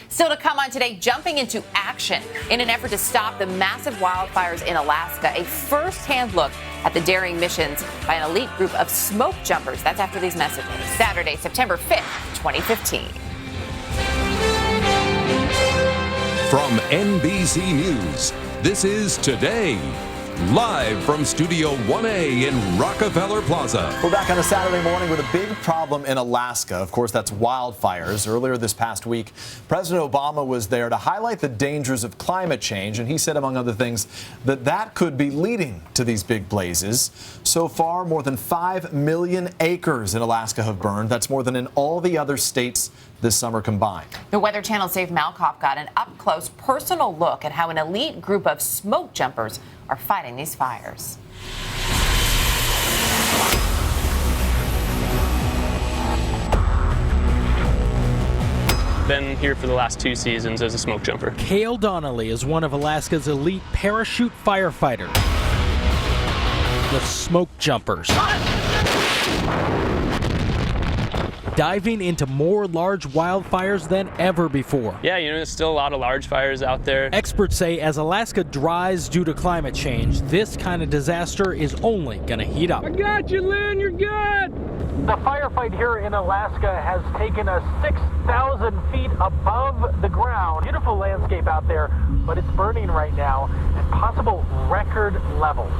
Still to come on today, jumping into action in an effort to stop the massive wildfires in Alaska. A first-hand look at the daring missions by an elite group of Smokejumpers. That's after these messages. Saturday, September 5th, 2015. From NBC News, this is Today. Live from Studio 1A in Rockefeller Plaza. We're back on a Saturday morning with a big problem in Alaska. Of course, that's wildfires. Earlier this past week, President Obama was there to highlight the dangers of climate change, and he said, among other things, that could be leading to these big blazes. So far, more than 5 million acres in Alaska have burned. That's more than in all the other states this summer combined. The Weather Channel's Dave Malkoff got an up-close, personal look at how an elite group of smoke jumpers are fighting these fires. Been here for the last 2 seasons as a smoke jumper. Cale Donnelly is one of Alaska's elite parachute firefighters, the Smoke Jumpers. Diving into more large wildfires than ever before. Yeah, there's still a lot of large fires out there. Experts say as Alaska dries due to climate change, this kind of disaster is only going to heat up. I got you, Lynn, you're good. The firefight here in Alaska has taken us 6,000 feet above the ground. Beautiful landscape out there, but it's burning right now at possible record levels.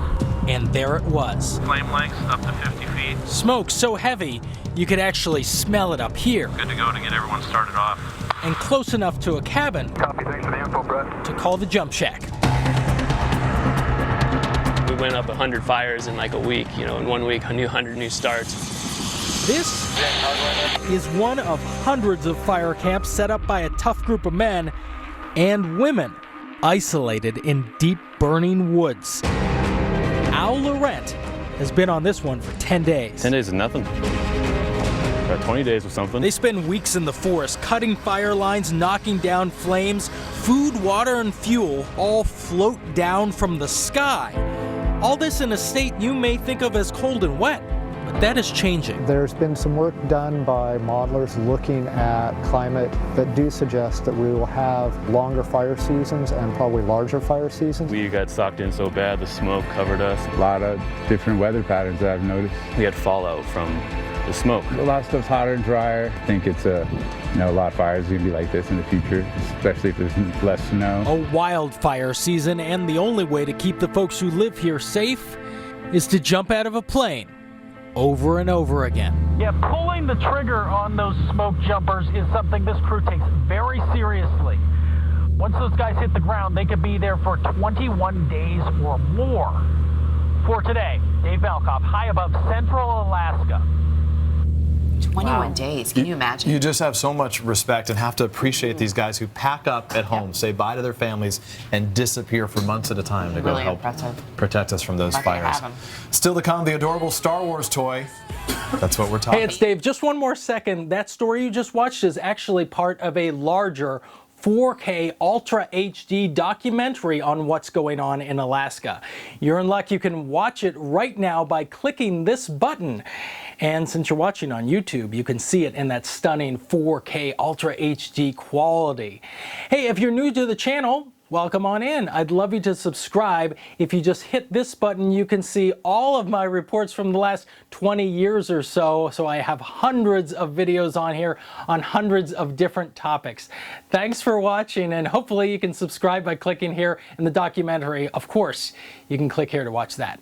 And there it was. Flame lengths up to 50 feet. Smoke so heavy, you could actually smell it up here. Good to go to get everyone started off. And close enough to a cabin Copy, thanks for the info, Brett. to call the jump shack. We went up 100 fires in like a week. In 1 week, 100 new starts. This is one of hundreds of fire camps set up by a tough group of men and women isolated in deep burning woods. Al Laurent has been on this one for 10 days. 10 days is nothing. About 20 days or something. They spend weeks in the forest, cutting fire lines, knocking down flames. Food, water, and fuel all float down from the sky. All this in a state you may think of as cold and wet, but that is changing. There's been some work done by modelers looking at climate that do suggest that we will have longer fire seasons and probably larger fire seasons. We got socked in so bad, the smoke covered us. A lot of different weather patterns that I've noticed. We had fallout from the smoke. A lot of stuff's hotter and drier. I think it's a lot of fires are going to be like this in the future, especially if there's less snow. A wildfire season, and the only way to keep the folks who live here safe is to jump out of a plane over and over again. Yeah, pulling the trigger on those smoke jumpers is something this crew takes very seriously. Once those guys hit the ground, they could be there for 21 days or more. For today, Dave Malkoff, high above central Alaska. 21 days. Can you imagine? You just have so much respect and have to appreciate these guys who pack up at home, say bye to their families, and disappear for months at a time to go help protect us from those fires. Still to come, the adorable Star Wars toy. That's what we're talking about. Hey, it's Dave. Just one more second. That story you just watched is actually part of a larger 4K Ultra HD documentary on what's going on in Alaska. You're in luck. You can watch it right now by clicking this button. And since you're watching on YouTube, you can see it in that stunning 4K Ultra HD quality. Hey, if you're new to the channel, welcome on in. I'd love you to subscribe. If you just hit this button, you can see all of my reports from the last 20 years or so. So I have hundreds of videos on here on hundreds of different topics. Thanks for watching, and hopefully you can subscribe by clicking here in the documentary. Of course, you can click here to watch that.